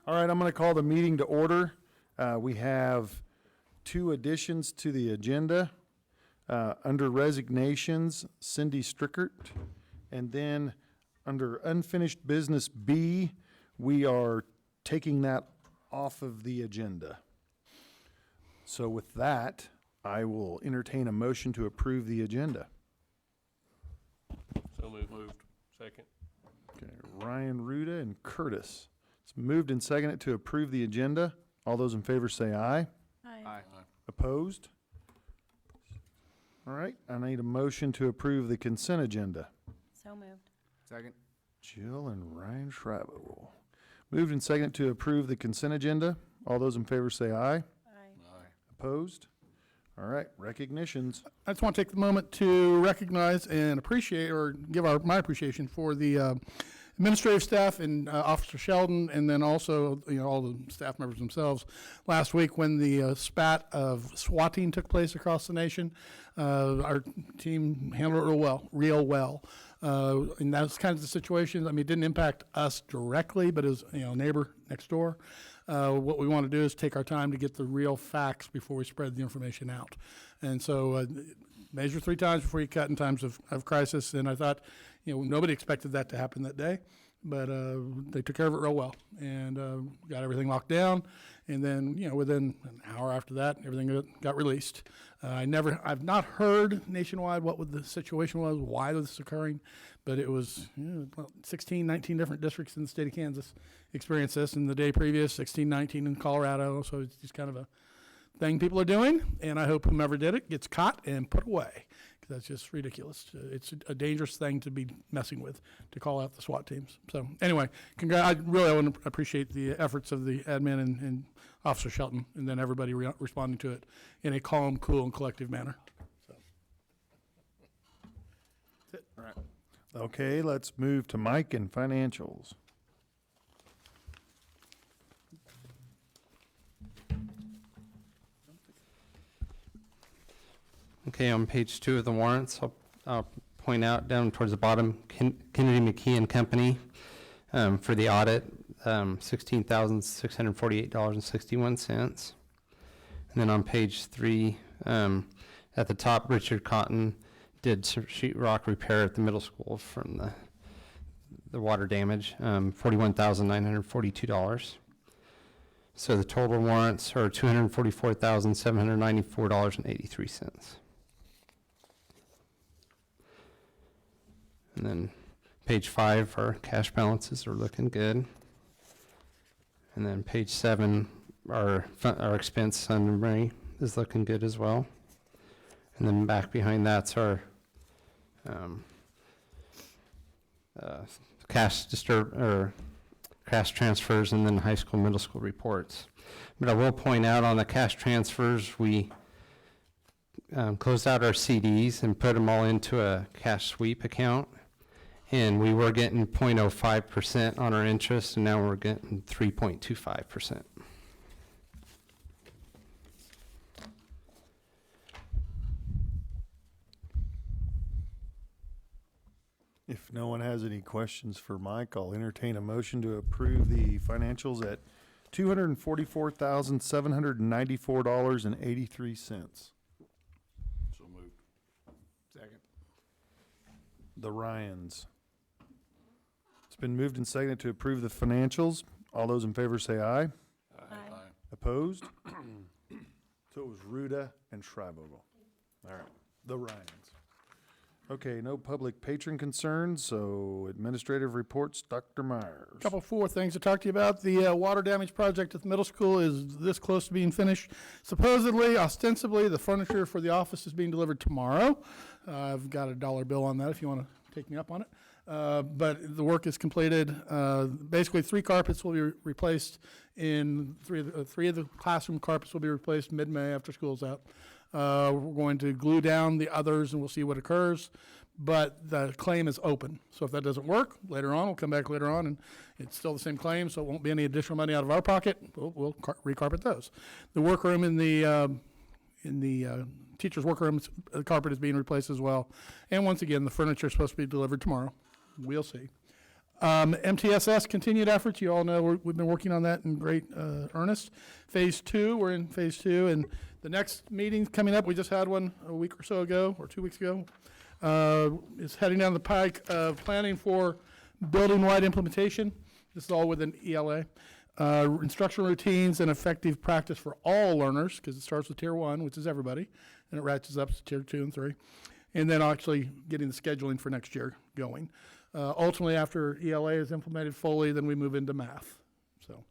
All right, I'm going to call the meeting to order. We have two additions to the agenda. Under resignations, Cindy Strickert. And then under unfinished business B, we are taking that off of the agenda. So with that, I will entertain a motion to approve the agenda. So moved. Second. Okay, Ryan Ruda and Curtis. It's moved and seconded to approve the agenda. All those in favor say aye. Aye. Opposed? All right, I need a motion to approve the consent agenda. So moved. Second. Jill and Ryan Schreiber. Moved and seconded to approve the consent agenda. All those in favor say aye. Aye. Opposed? All right, recognitions. I just want to take the moment to recognize and appreciate, or give my appreciation for the administrative staff and Officer Sheldon, and then also all the staff members themselves. Last week, when the spat of swatting took place across the nation, our team handled it real well. And that's kind of the situation. I mean, it didn't impact us directly, but as neighbor next door. What we want to do is take our time to get the real facts before we spread the information out. And so measure 3 times before you cut in times of crisis. And I thought, nobody expected that to happen that day, but they took care of it real well and got everything locked down. And then, within an hour after that, everything got released. I've not heard nationwide what the situation was, why this was occurring, but it was 16, 19 different districts in the state of Kansas experienced this, and the day previous, 16, 19 in Colorado. So it's just kind of a thing people are doing, and I hope whomever did it gets caught and put away, because that's just ridiculous. It's a dangerous thing to be messing with, to call out the SWAT teams. So anyway, I really want to appreciate the efforts of the admin and Officer Shelton, and then everybody responding to it in a calm, cool, and collective manner. So that's it. All right. Okay, let's move to Mike and financials. Okay, on page 2 of the warrants, I'll point out down towards the bottom, Kennedy McKee and Company for the audit, $16,648.61. And then on page 3, at the top, Richard Cotton did sheetrock repair at the middle school from the water damage, $41,942. So the total warrants are $244,794.83. And then page 5, our cash balances are looking good. And then page 7, our expense summary is looking good as well. And then back behind that's our cash transfers, and then high school, middle school reports. But I will point out on the cash transfers, we closed out our CDs and put them all into a cash sweep account. And we were getting 0.05% on our interest, and now we're getting 3.25%. If no one has any questions for Mike, I'll entertain a motion to approve the financials at $244,794.83. So moved. Second. The Ryans. It's been moved and seconded to approve the financials. All those in favor say aye. Aye. Opposed? So it was Ruda and Schreibogel. All right, the Ryans. Okay, no public patron concerns, so administrative reports, Dr. Myers. Couple 4 things to talk to you about. The water damage project at the middle school is this close to being finished. Supposedly, ostensibly, the furniture for the office is being delivered tomorrow. I've got a $1 bill on that if you want to take me up on it. But the work is completed. Basically, 3 carpets will be replaced in 3 of the classroom carpets will be replaced mid-May after school's out. We're going to glue down the others, and we'll see what occurs. But the claim is open. So if that doesn't work, later on, we'll come back later on, and it's still the same claim, so it won't be any additional money out of our pocket. We'll recarpet those. The workroom in the teacher's workroom, the carpet is being replaced as well. And once again, the furniture is supposed to be delivered tomorrow. We'll see. MTSS continued efforts. You all know we've been working on that in great earnest. Phase 2, we're in phase 2, and the next meeting's coming up. We just had one a week or so ago, or 2 weeks ago. Is heading down the pike of planning for building-wide implementation. This is all within ELA. Instructional routines and effective practice for all learners, because it starts with Tier 1, which is everybody, and it ratchets up to Tier 2 and 3. And then actually getting the scheduling for next year going. Ultimately, after ELA is implemented fully, then we move into math. So,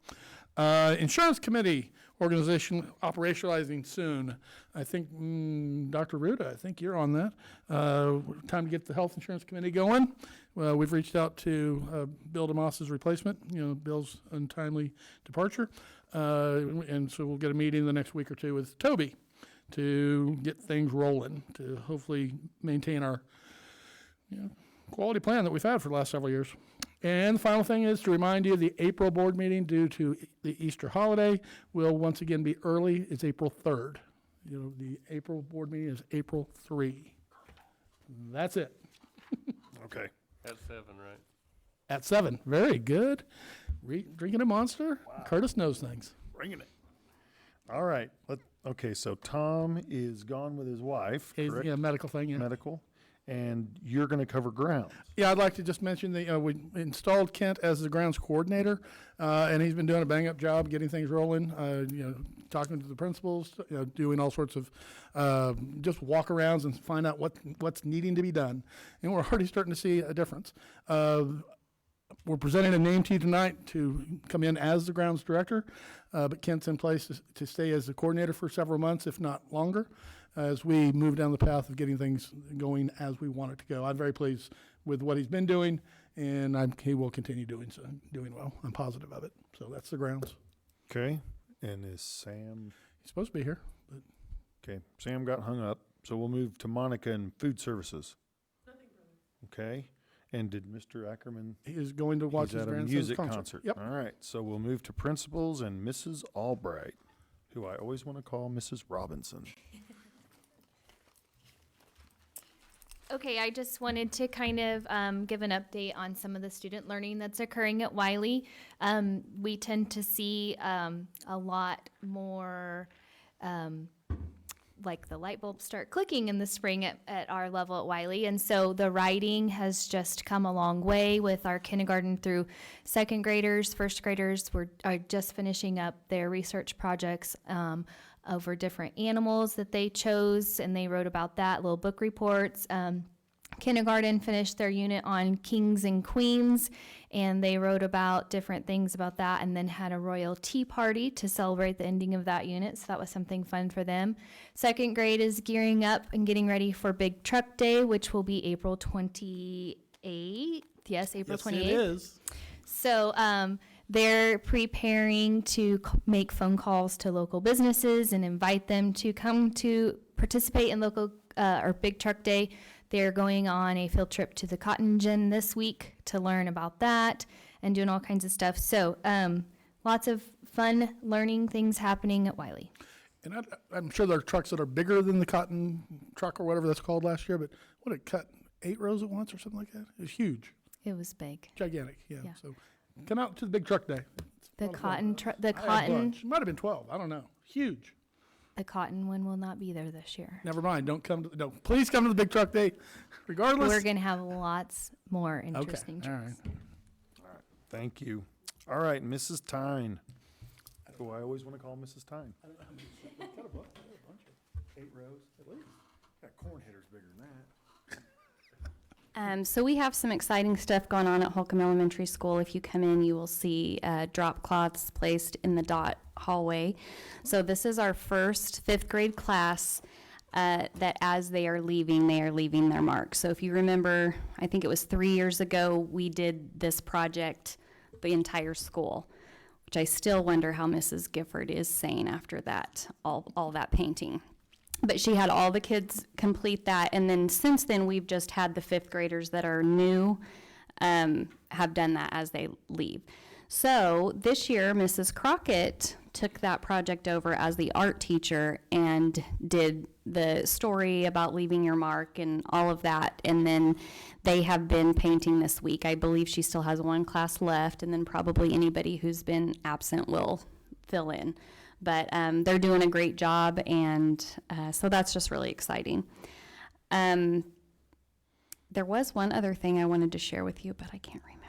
Insurance Committee organization operationalizing soon. I think, Dr. Ruda, I think you're on that. Time to get the Health Insurance Committee going. We've reached out to Bill DeMoss's replacement, Bill's untimely departure. And so we'll get a meeting the next week or two with Toby to get things rolling, to hopefully maintain our quality plan that we've had for the last several years. And the final thing is to remind you, the April board meeting due to the Easter holiday will once again be early. It's April 3rd. The April board meeting is April 3. That's it. Okay. At 7, right? At 7. Very good. Drinking a Monster? Wow. Curtis knows things. Bringing it. All right. Okay, so Tom is gone with his wife, correct? Yeah, medical thing, yeah. Medical. And you're going to cover grounds. Yeah, I'd like to just mention that we installed Kent as the grounds coordinator, and he's been doing a bang-up job getting things rolling, talking to the principals, doing all sorts of just walk-arounds and find out what's needing to be done. And we're already starting to see a difference. We're presenting a name to you tonight to come in as the grounds director, but Kent's in place to stay as the coordinator for several months, if not longer, as we move down the path of getting things going as we want it to go. I'm very pleased with what he's been doing, and he will continue doing well. I'm positive of it. So that's the grounds. Okay. And is Sam? He's supposed to be here, but Okay. Sam got hung up, so we'll move to Monica and food services. Okay. And did Mr. Ackerman? he is going to watch He's his at a grandson's music concert. concert. Yep. All right. So we'll move to principals and Mrs. Albright, who I always want to call Mrs. Robinson. Okay, I just wanted to kind of give an update on some of the student learning that's occurring at Wiley. We tend to see a lot more like the light bulbs start clicking in the spring at our level at Wiley. And so the writing has just come a long way with our kindergarten through second graders. First graders are just finishing up their research projects over different animals that they chose, and they wrote about that, little book reports. Kindergarten finished their unit on kings and queens, and they wrote about different things about that, and then had a royal tea party to celebrate the ending of that unit, so that was something fun for them. Second grade is gearing up and getting ready for Big Truck Day, which will be April 28th. Yes, April 28th. Yes, it is. So they're preparing to make phone calls to local businesses and invite them to come to participate in local or Big Truck Day. They're going on a field trip to the cotton gin this week to learn about that and doing all kinds of stuff. So lots of fun learning things happening at Wiley. And I'm sure there are trucks that are bigger than the cotton truck or whatever that's called last year, but what, it cut 8 rows at once or something like that? It was huge, It was big. gigantic, yeah. Yeah. So come out to the Big Truck Day. The It's cotton, the I had a cotton, bunch. It might have been 12, I don't know. Huge. the cotton one will not be there this year. Never mind, please come to the Big Truck Day, regardless. We're gonna have lots more Okay, interesting all right. trips. Thank you. All right, Mrs. Tyne, who I always want to call Mrs. Tyne. 8 rows at least. Got corn hitters bigger than that. So we have some exciting stuff going on at Holcomb Elementary School. If you come in, you will see drop cloths placed in the dot hallway. So this is our first 5th grade class that as they are leaving their mark. So if you remember, I think it was 3 years ago, we did this project, the entire school, which I still wonder how Mrs. Gifford is saying after that, all that painting. But she had all the kids complete that, and then since then, we've just had the 5th graders that are new have done that as they leave. So this year, Mrs. Crockett took that project over as the art teacher and did the story about leaving your mark and all of that. And then they have been painting this week. I believe she still has one class left, and then probably anybody who's been absent will fill in. But they're doing a great job, and so that's just really exciting. There was one other thing I wanted to share with you, but I can't remember it.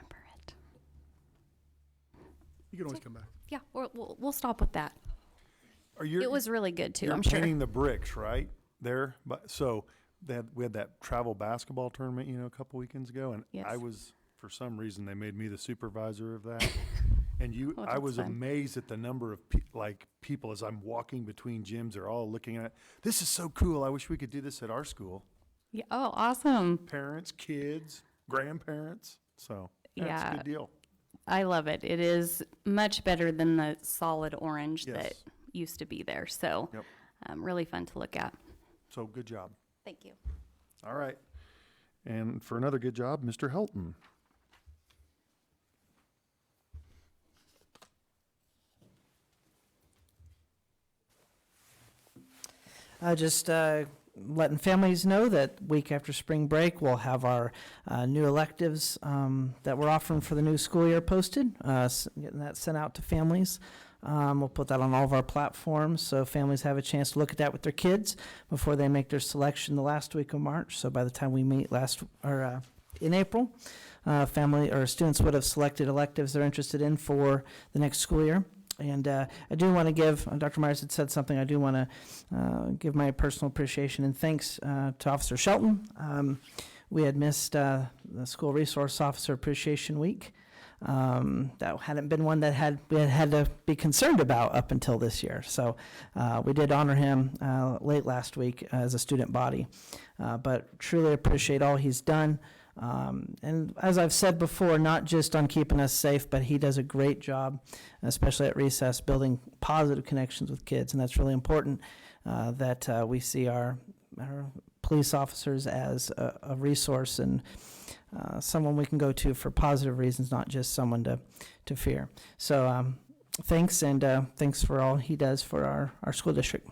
You can always come back. Yeah, we'll stop with that. It was really good too, You're I'm sure. painting the bricks, right, there? But, so, we had that travel basketball tournament, a couple weekends ago, and Yes. I was, for some reason, they made me the supervisor of that. And Oh, I that's was fun. amazed at the number of people as I'm walking between gyms, they're all looking at it. This is so cool. I wish we could do this at our school. Yeah, oh, awesome. Parents, kids, grandparents. So, that's Yeah. a good deal. I love it. It is much better than the solid orange Yes. that used to be there. So, Yep. really fun to look at. So, good job. Thank you. All right. And for another good job, Mr. Helton. Just letting families know that week after spring break, we'll have our new electives that we're offering for the new school year posted, getting that sent out to families. We'll put that on all of our platforms so families have a chance to look at that with their kids before they make their selection the last week of March. So by the time we meet in April, family or students would have selected electives they're interested in for the next school year. And I do want to give, Dr. Myers had said something, I do want to give my personal appreciation and thanks to Officer Shelton. We had missed the School Resource Officer Appreciation Week. That hadn't been one that we had to be concerned about up until this year. So we did honor him late last week as a student body. But truly appreciate all he's done. And as I've said before, not just on keeping us safe, but he does a great job, especially at recess, building positive connections with kids. And that's really important that we see our police officers as a resource and someone we can go to for positive reasons, not just someone to fear. So thanks, and thanks for all he does for our school district.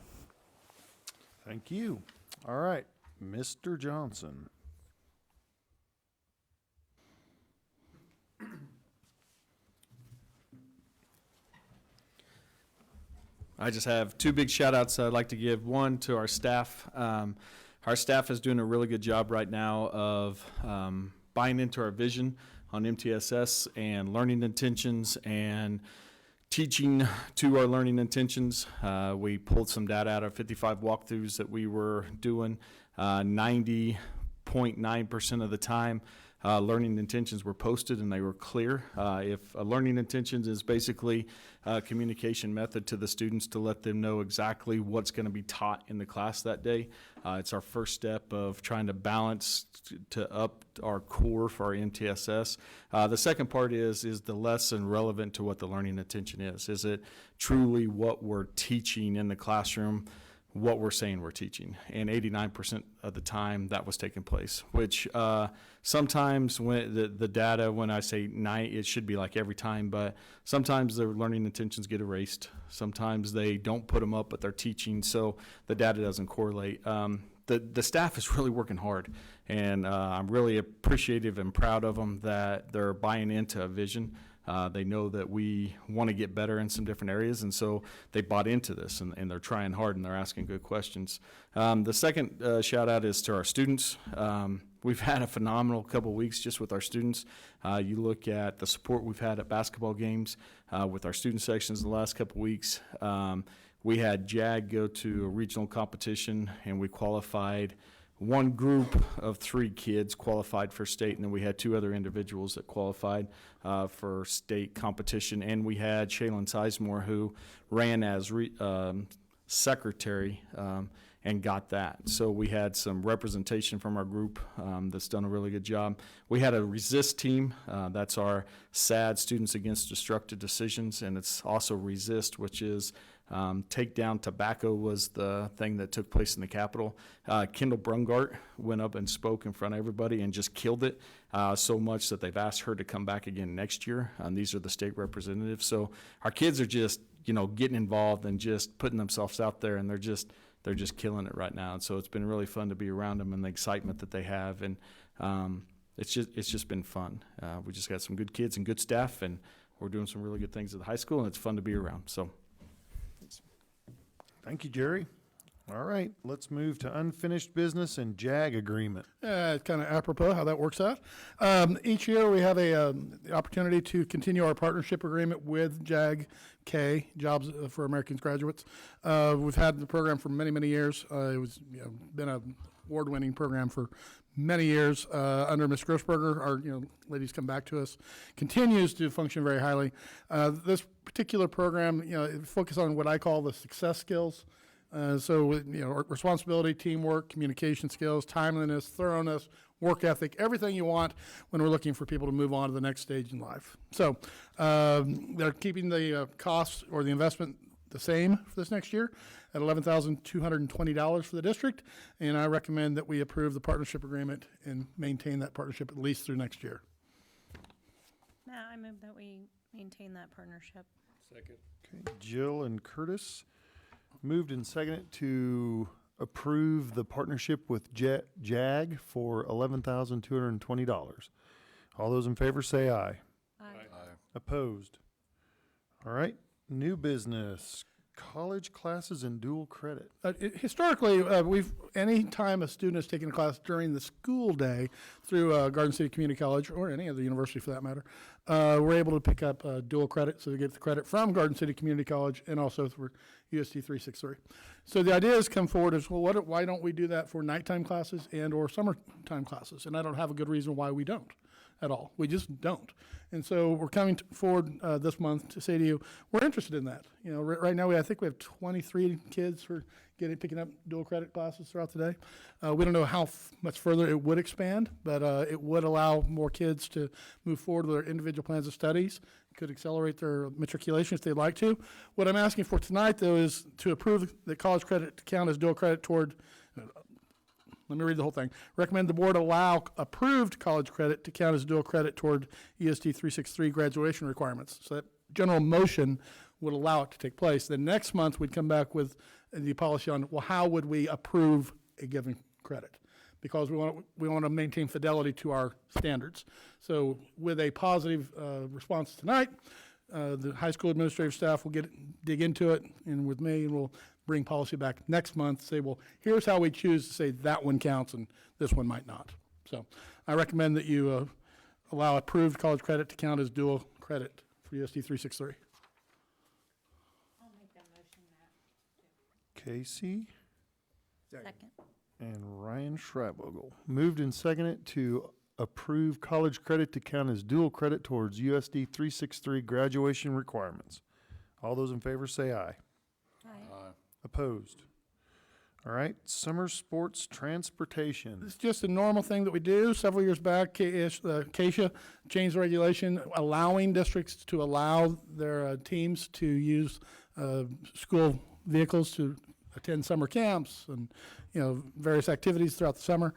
Thank you. All right, Mr. Johnson. I just have two big shout outs I'd like to give. One to our staff. Our staff is doing a really good job right now of buying into our vision on MTSS and learning intentions and teaching to our learning intentions. We pulled some data out of 55 walkthroughs that we were doing. 90.9% of the time, learning intentions were posted and they were clear. If a learning intentions is basically a communication method to the students to let them know exactly what's going to be taught in the class that day, it's our first step of trying to balance to up our core for our MTSS. The second part is the lesson relevant to what the learning intention is? Is it truly what we're teaching in the classroom? What we're saying we're teaching, and 89% of the time that was taking place, which sometimes when the data, when I say night, it should be like every time, but sometimes their learning intentions get erased. Sometimes they don't put them up, but they're teaching, so the data doesn't correlate. The staff is really working hard, and I'm really appreciative and proud of them that they're buying into a vision. They know that we want to get better in some different areas, and so they bought into this, and they're trying hard, and they're asking good questions. The second shout out is to our students. We've had a phenomenal couple weeks just with our students. You look at the support we've had at basketball games with our student sections the last couple weeks. We had JAG go to a regional competition, and we qualified. One group of 3 kids qualified for state, and then we had 2 other individuals that qualified for state competition. And we had Shaylin Sizemore, who ran as secretary and got that. So we had some representation from our group that's done a really good job. We had a resist team. That's our SAD, Students Against Destructive Decisions, and it's also resist, which is Take down tobacco was the thing that took place in the Capitol. Kendall Brungart went up and spoke in front of everybody and just killed it, so much that they've asked her to come back again next year. These are the state representatives. So our kids are just, getting involved and just putting themselves out there, and they're just killing it right now. And so it's been really fun to be around them and the excitement that they have. And it's just been fun. We just got some good kids and good staff, and we're doing some really good things at the high school, and it's fun to be around. So. Thank you, Jerry. All right, let's move to unfinished business and JAG agreement. It's kind of apropos how that works out. Each year, we have the opportunity to continue our partnership agreement with JAG-K, Jobs for Americans Graduates. We've had the program for many, many years. It was been an award-winning program for many years under Ms. Grossberger. Our ladies come back to us, continues to function very highly. This particular program, it focuses on what I call the success skills. Responsibility, teamwork, communication skills, timeliness, thoroughness, work ethic, everything you want when we're looking for people to move on to the next stage in life. So they're keeping the costs or the investment the same for this next year at $11,220 for the district, and I recommend that we approve the partnership agreement and maintain that partnership at least through next year. Matt, I move that we maintain that partnership. Second. Okay, Jill and Curtis moved and seconded to approve the partnership with JAG for $11,220. All those in favor say aye. Aye. Opposed? All right, new business, college classes and dual credit. Historically, any time a student has taken a class during the school day through Garden City Community College, or any other university for that matter, we're able to pick up dual credit, so they get the credit from Garden City Community College and also through USD 363. So the idea has come forward is, well, why don't we do that for nighttime classes and or summertime classes? And I don't have a good reason why we don't at all. We just don't. And so we're coming forward this month to say to you, we're interested in that. Right now I think we have 23 kids who are picking up dual credit classes throughout the day. We don't know how much further it would expand, but it would allow more kids to move forward with their individual plans of studies. It could accelerate their matriculation if they'd like to. What I'm asking for tonight, though, is to approve the college credit to count as dual credit toward let me read the whole thing. Recommend the board allow approved college credit to count as dual credit toward ESD 363 graduation requirements. So that general motion would allow it to take place. Then next month, we'd come back with the policy on, well, how would we approve a given credit? Because we want to maintain fidelity to our standards. So with a positive response tonight, the high school administrative staff will dig into it, and with me, and we'll bring policy back next month, say, well, here's how we choose to say that one counts and this one might not. So I recommend that you allow approved college credit to count as dual credit for USD 363. I'll make that motion, Matt. Casey Second. and Ryan Schreibogel moved and seconded to approve college credit to count as dual credit towards USD 363 graduation requirements. All those in favor say aye. Aye. Opposed? All right, summer sports transportation. It's just a normal thing that we do. Several years back, CASHA changed the regulation allowing districts to allow their teams to use school vehicles to attend summer camps and various activities throughout the summer.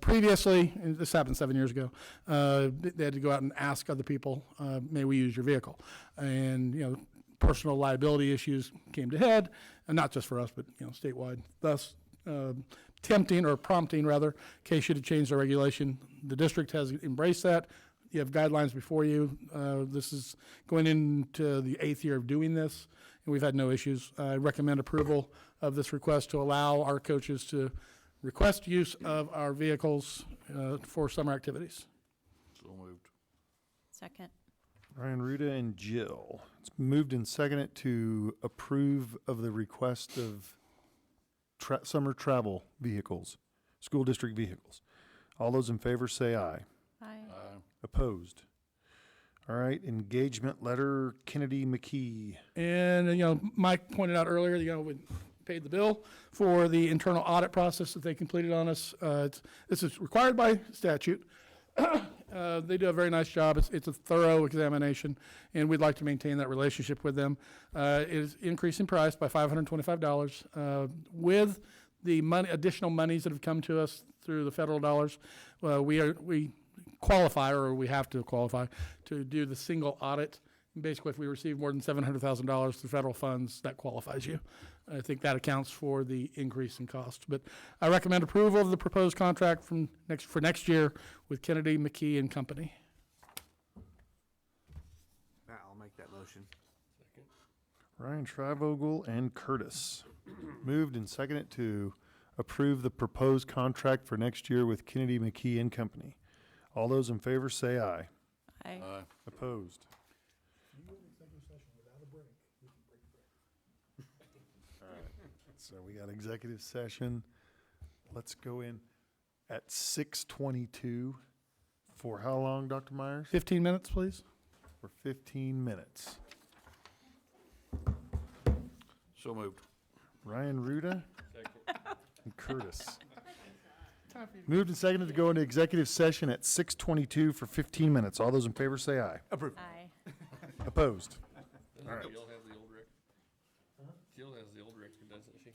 Previously, and this happened 7 years ago, they had to go out and ask other people, may we use your vehicle? And personal liability issues came to head, and not just for us, but statewide. Thus, prompting CASHA to change the regulation. The district has embraced that. You have guidelines before you. This is going into the 8th year of doing this, and we've had no issues. I recommend approval of this request to allow our coaches to request use of our vehicles for summer activities. So moved. Second. Ryan Ruda and Jill. It's moved and seconded to approve of the request of summer travel vehicles, school district vehicles. All those in favor say aye. Aye. Opposed? All right, engagement letter, Kennedy McKee. And, Mike pointed out earlier, we paid the bill for the internal audit process that they completed on us. This is required by statute. They do a very nice job. It's a thorough examination, and we'd like to maintain that relationship with them. It is increasing price by $525. With the additional monies that have come to us through the federal dollars, we qualify, or we have to qualify, to do the single audit. Basically, if we receive more than $700,000 through federal funds, that qualifies you. I think that accounts for the increase in cost. But I recommend approval of the proposed contract for next year with Kennedy, McKee and Company. I'll make that motion. Ryan Trivogel and Curtis. Moved and seconded to approve the proposed contract for next year with Kennedy, McKee and Company. All those in favor say aye. Aye. Opposed? So we got executive session. Let's go in at 6:22 for how long, Dr. Myers? 15 minutes, please. For 15 minutes. So moved. Ryan Ruda Second. and Curtis. Moved and seconded to go into executive session at 6:22 for 15 minutes. All those in favor say aye. Aye. Opposed? All right. Jill have the old record? Jill has the old record, doesn't she?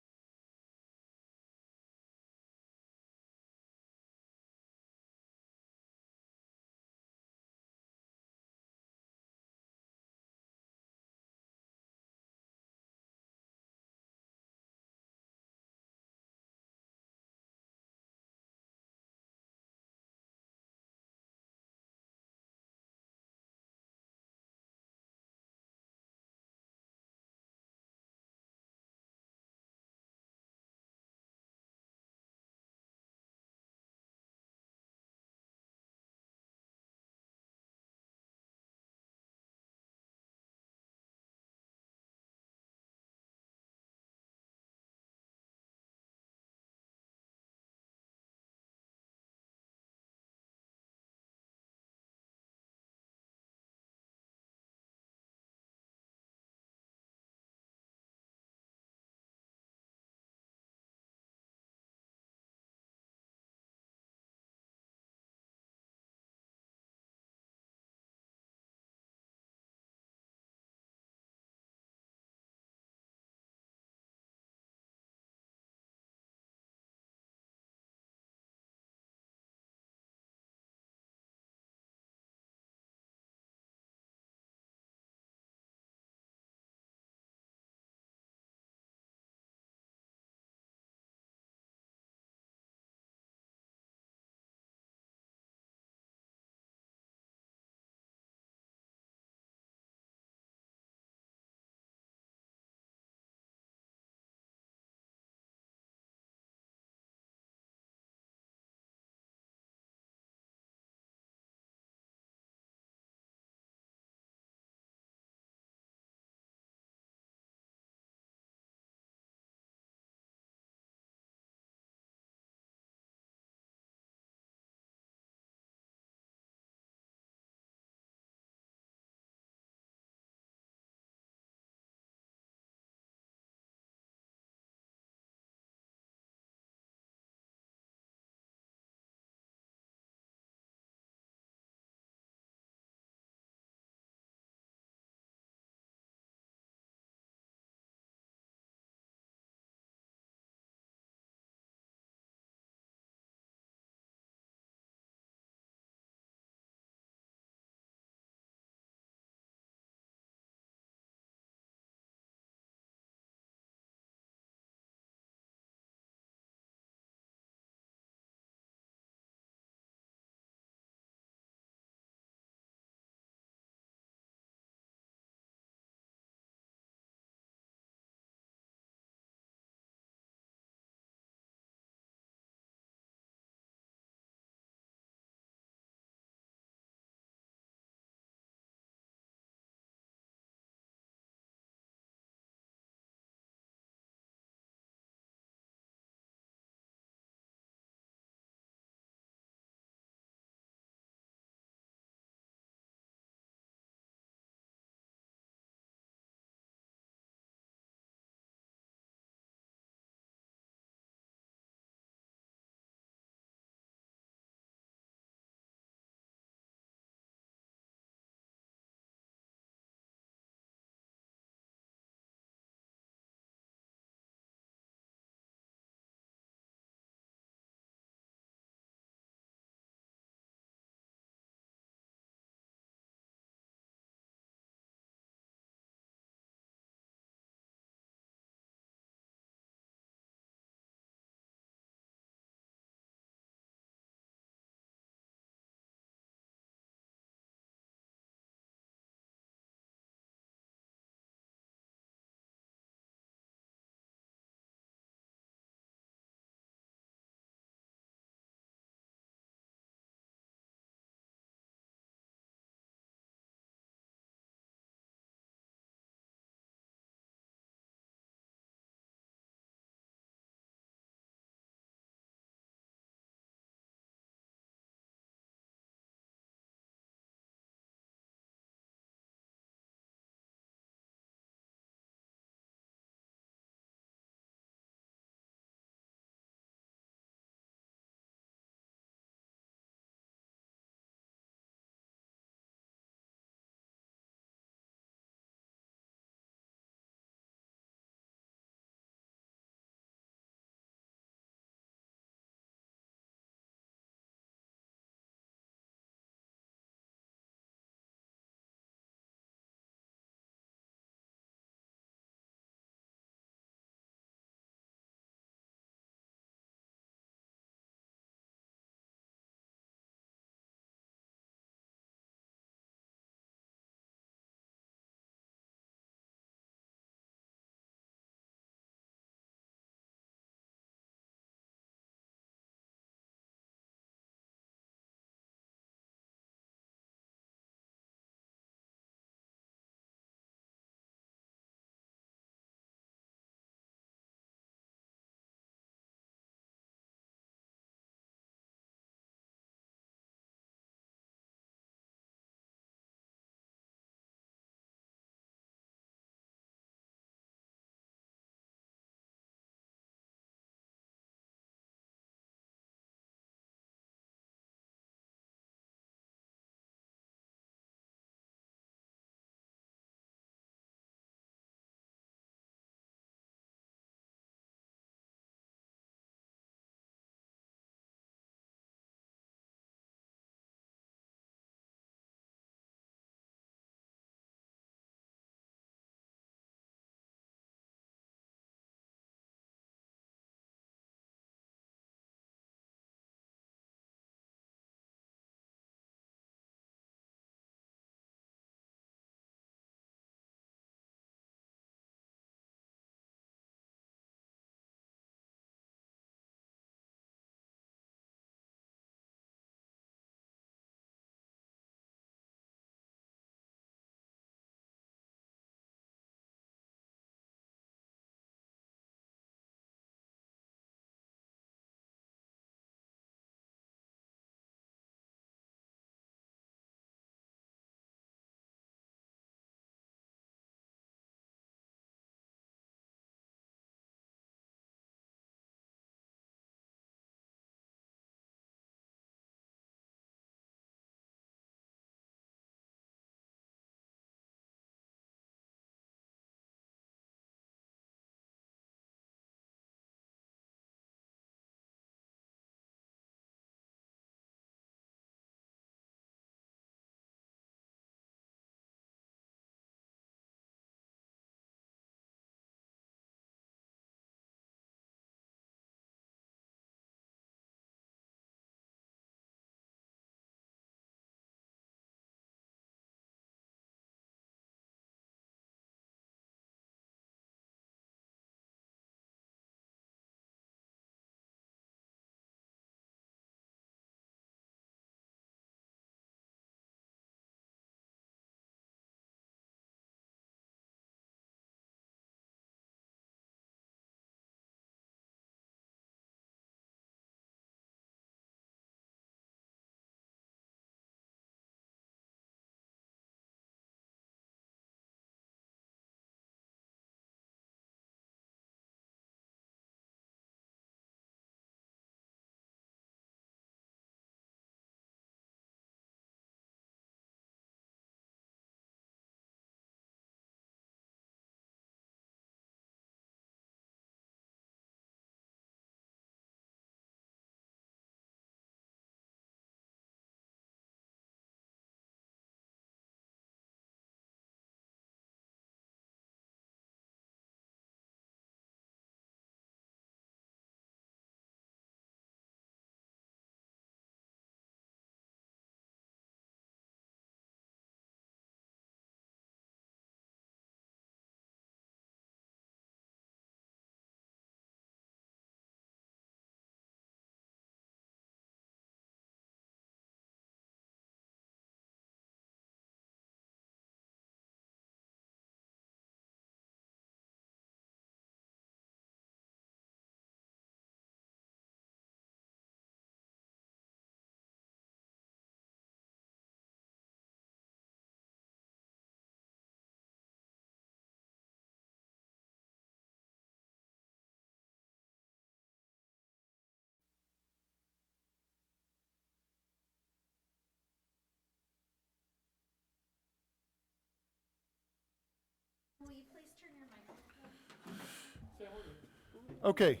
Okay,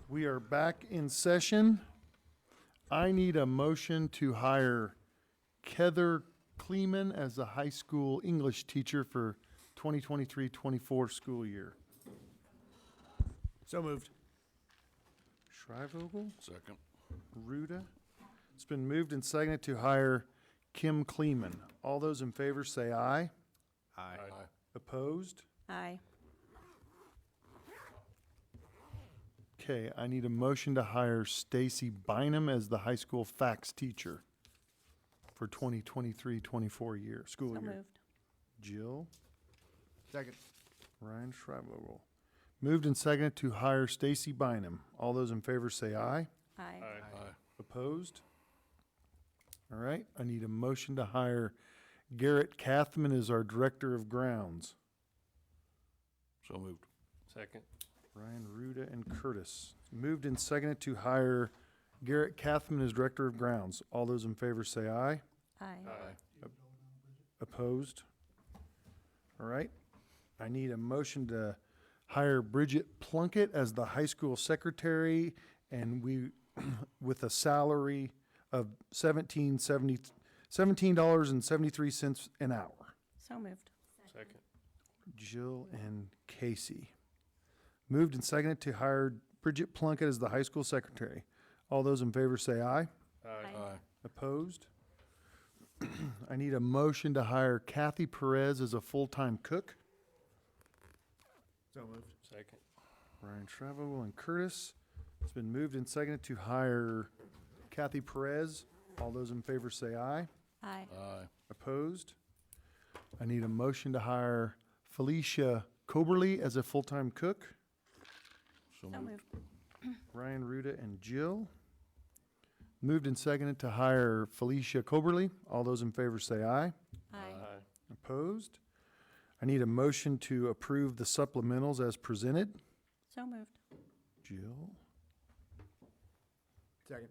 we are back in session. I need a motion to hire Heather Kleeman as the high school English teacher for 2023-24 school year. So moved. Shrivogel, Second. Ruda. It's been moved and seconded to hire Kim Kleeman. All those in favor say aye. Aye. Opposed? Aye. Okay, I need a motion to hire Stacy Bynum as the high school fax teacher for 2023-24 year, school So year. moved. Jill, Second. Ryan Schreiber. Moved and seconded to hire Stacy Bynum. All those in favor say aye. Aye. Opposed? All right, I need a motion to hire Garrett Kathman as our director of grounds. So moved. Second. Ryan, Ruda, and Curtis. Moved and seconded to hire Garrett Kathman as director of grounds. All those in favor say aye. Aye. Opposed? All right. I need a motion to hire Bridget Plunkett as the high school secretary, and we, with a salary of $17.73 an hour. So moved. Second. Jill and Casey. Moved and seconded to hire Bridget Plunkett as the high school secretary. All those in favor say aye. Aye. Opposed? I need a motion to hire Kathy Perez as a full-time cook. So moved. Second. Ryan Travel and Curtis. It's been moved and seconded to hire Kathy Perez. All those in favor say aye. Aye. Opposed? I need a motion to hire Felicia Coberly as a full-time cook. So moved. Ryan, Ruda, and Jill. Moved and seconded to hire Felicia Coberly. All those in favor say aye. Aye. Opposed? I need a motion to approve the supplementals as presented. So moved. Jill, Second.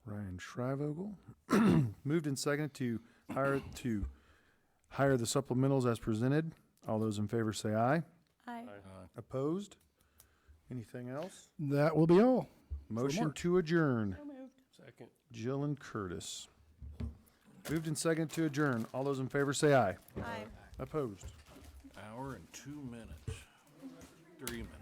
Ryan Shrivogel. Moved and seconded to hire the supplementals as presented. All those in favor say aye. Aye. Opposed? Anything else? That will be all. Motion Mark. to adjourn. So moved. Second. Jill and Curtis. Moved and seconded to adjourn. All those in favor say aye. Aye. Opposed? Hour and 2 minutes. 3 minutes.